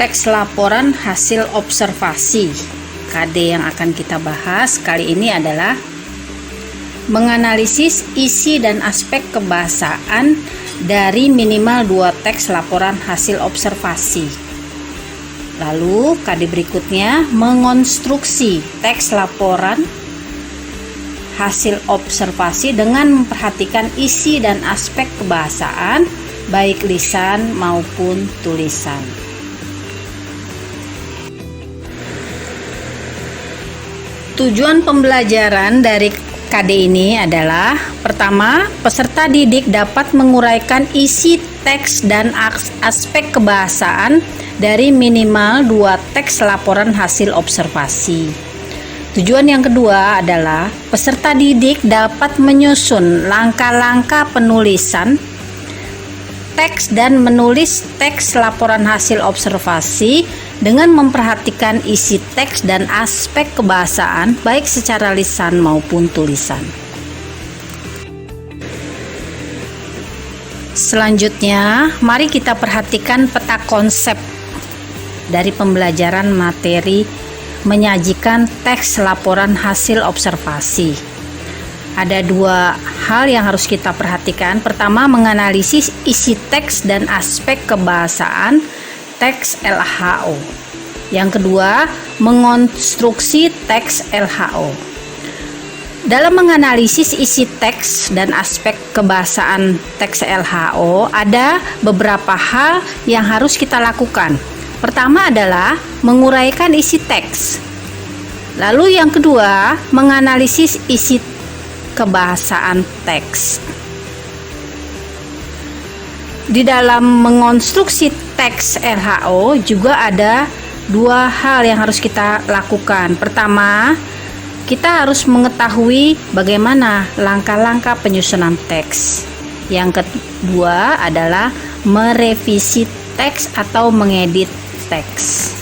Teks laporan hasil observasi. KD yang akan kita bahas kali ini adalah menganalisis isi dan aspek kebahasaan dari minimal 2 teks laporan hasil observasi. Lalu KD berikutnya mengonstruksi teks laporan hasil observasi dengan memperhatikan isi dan aspek kebahasaan baik lisan maupun tulisan. Tujuan pembelajaran dari KD ini adalah: pertama, peserta didik dapat menguraikan isi teks dan aspek kebahasaan dari minimal 2 teks laporan hasil observasi. Tujuan yang kedua adalah peserta didik dapat menyusun langkah-langkah penulisan teks dan menulis teks laporan hasil observasi dengan memperhatikan isi teks dan aspek kebahasaan baik secara lisan maupun tulisan. Selanjutnya, mari kita perhatikan peta konsep dari pembelajaran materi menyajikan teks laporan hasil observasi. Ada 2 hal yang harus kita perhatikan. Pertama, menganalisis isi teks dan aspek kebahasaan teks LHO. Yang kedua, mengonstruksi teks LHO. Dalam menganalisis isi teks dan aspek kebahasaan teks LHO, ada beberapa hal yang harus kita lakukan. Pertama adalah menguraikan isi teks. Lalu yang kedua, menganalisis isi kebahasaan teks. Di dalam mengonstruksi teks LHO juga ada 2 hal yang harus kita lakukan. Pertama, kita harus mengetahui bagaimana langkah-langkah penyusunan teks. Yang kedua adalah merevisi teks atau mengedit teks.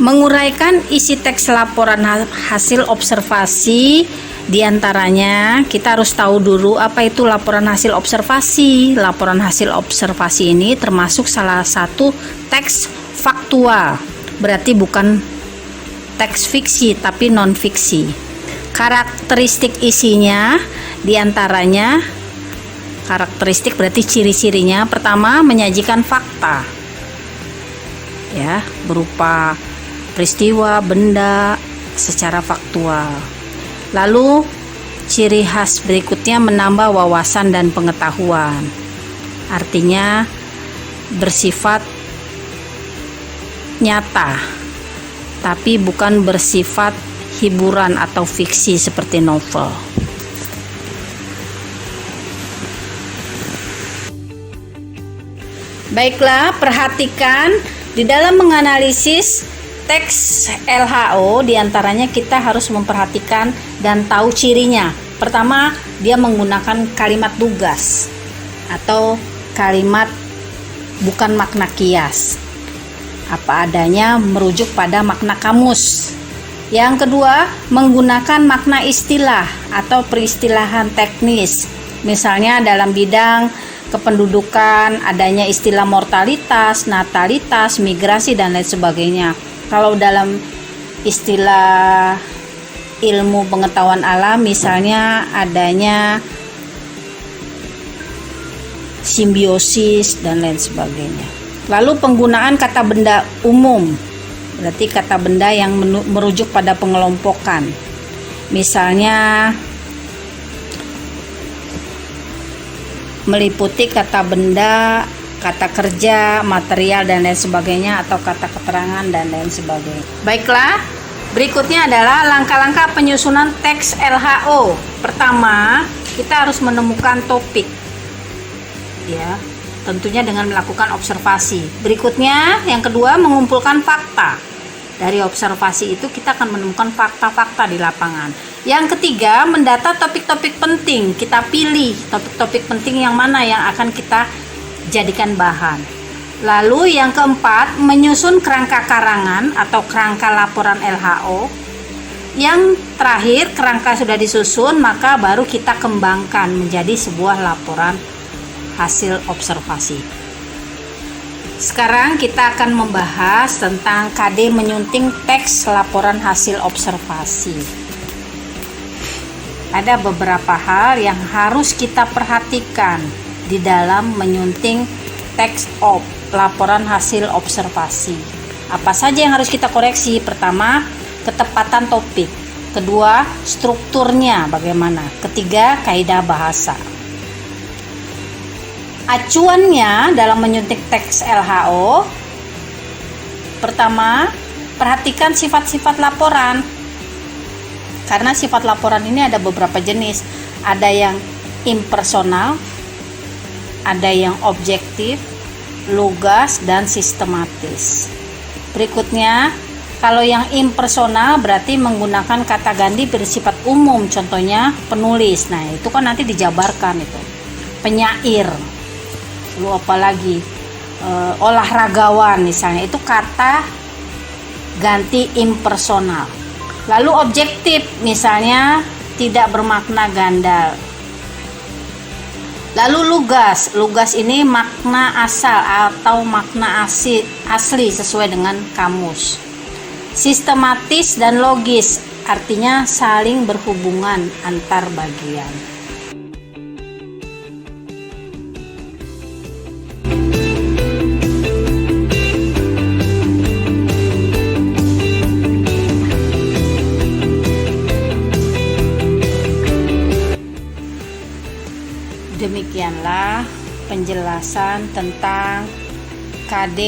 Menguraikan isi teks laporan hasil observasi, diantaranya kita harus tahu dulu apa itu laporan hasil observasi. Laporan hasil observasi ini termasuk salah satu teks faktual, berarti bukan teks fiksi tapi non fiksi. Karakteristik isinya diantaranya, karakteristik berarti ciri-cirinya. Pertama, menyajikan fakta, ya, berupa peristiwa, benda secara faktual. Lalu ciri khas berikutnya menambah wawasan dan pengetahuan. Artinya bersifat nyata, tapi bukan bersifat hiburan atau fiksi seperti novel. Baiklah, perhatikan di dalam menganalisis teks LHO, diantaranya kita harus memperhatikan dan tahu cirinya. Pertama, dia menggunakan kalimat lugas atau kalimat bukan makna kias. Apa adanya, merujuk pada makna kamus. Yang kedua, menggunakan makna istilah atau peristilahan teknis. Misalnya dalam bidang kependudukan, adanya istilah mortalitas, natalitas, migrasi, dan lain sebagainya. Kalau dalam istilah ilmu pengetahuan alam, misalnya adanya simbiosis dan lain sebagainya. Lalu penggunaan kata benda umum, berarti kata benda yang merujuk pada pengelompokan. Misalnya meliputi kata benda, kata kerja, material, dan lain sebagainya, atau kata keterangan dan lain sebagainya. Baiklah, berikutnya adalah langkah-langkah penyusunan teks LHO. Pertama, kita harus menemukan topik, ya, tentunya dengan melakukan observasi. Berikutnya, yang kedua, mengumpulkan fakta. Dari observasi itu kita akan menemukan fakta-fakta di lapangan. Yang ketiga, mendata topik-topik penting. Kita pilih topik-topik penting yang mana yang akan kita jadikan bahan. Lalu yang keempat, menyusun kerangka karangan atau kerangka laporan LHO. Yang terakhir, kerangka sudah disusun, maka baru kita kembangkan menjadi sebuah laporan hasil observasi. Sekarang kita akan membahas tentang KD menyunting teks laporan hasil observasi. Ada beberapa hal yang harus kita perhatikan di dalam menyunting teks laporan hasil observasi. Apa saja yang harus kita koreksi? Pertama, ketepatan topik. Kedua, strukturnya bagaimana. Ketiga, kaidah bahasa. Acuannya dalam menyunting teks LHO, pertama, perhatikan sifat-sifat laporan. Karena sifat laporan ini ada beberapa jenis. Ada yang impersonal, ada yang objektif, lugas, dan sistematis. Berikutnya, kalau yang impersonal berarti menggunakan kata ganti bersifat umum, contohnya penulis. Nah, itu kan nanti dijabarkan itu. Penyair. Lalu apalagi olahragawan misalnya, itu kata ganti impersonal. Lalu objektif, misalnya tidak bermakna ganda. Lalu lugas ini makna asal atau makna asli sesuai dengan kamus. Sistematis dan logis, artinya saling berhubungan antar bagian. Demikianlah penjelasan tentang KD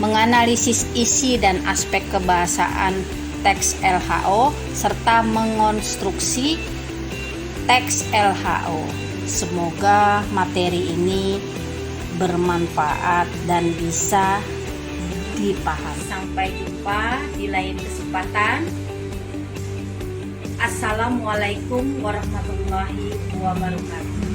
menganalisis isi dan aspek kebahasaan teks LHO serta mengonstruksi teks LHO. Semoga materi ini bermanfaat dan bisa dipahami. Sampai jumpa di lain kesempatan. Assalamualaikum warahmatullahi wabarakatuh.